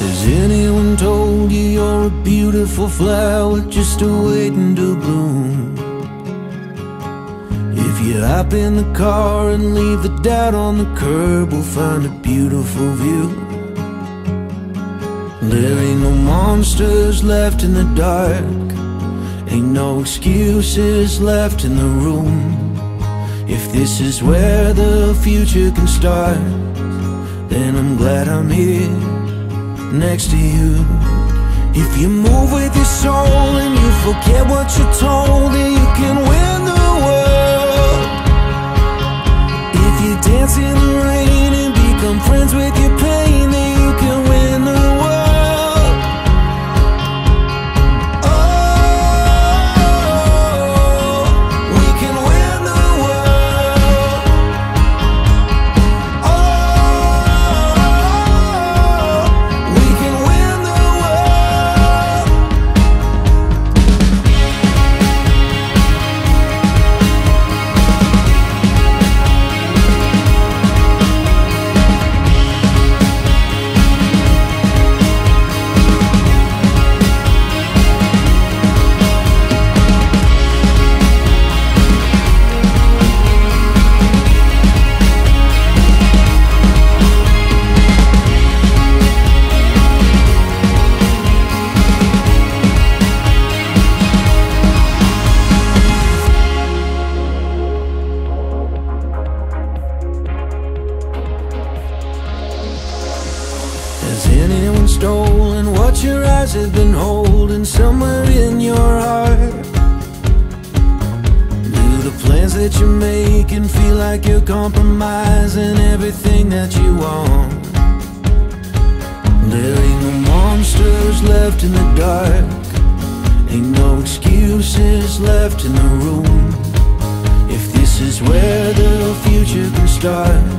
Has anyone told you you're a beautiful flower just waiting to bloom? If you hop in the car and leave the doubt on the curb, we'll find a beautiful view. There ain't no monsters left in the dark, ain't no excuses left in the room. If this is where the future can start, then I'm glad I'm here next to you. If you move with your soul and you forget what you're told, then you can win the world. If you dance in the rain and become friends with your pain, then you can win the world. Stolen what your eyes have been holding somewhere in your heart? Do the plans that you're making feel like you're compromising everything that you want? There ain't no monsters left in the dark, ain't no excuses left in the room. If this is where the future can start,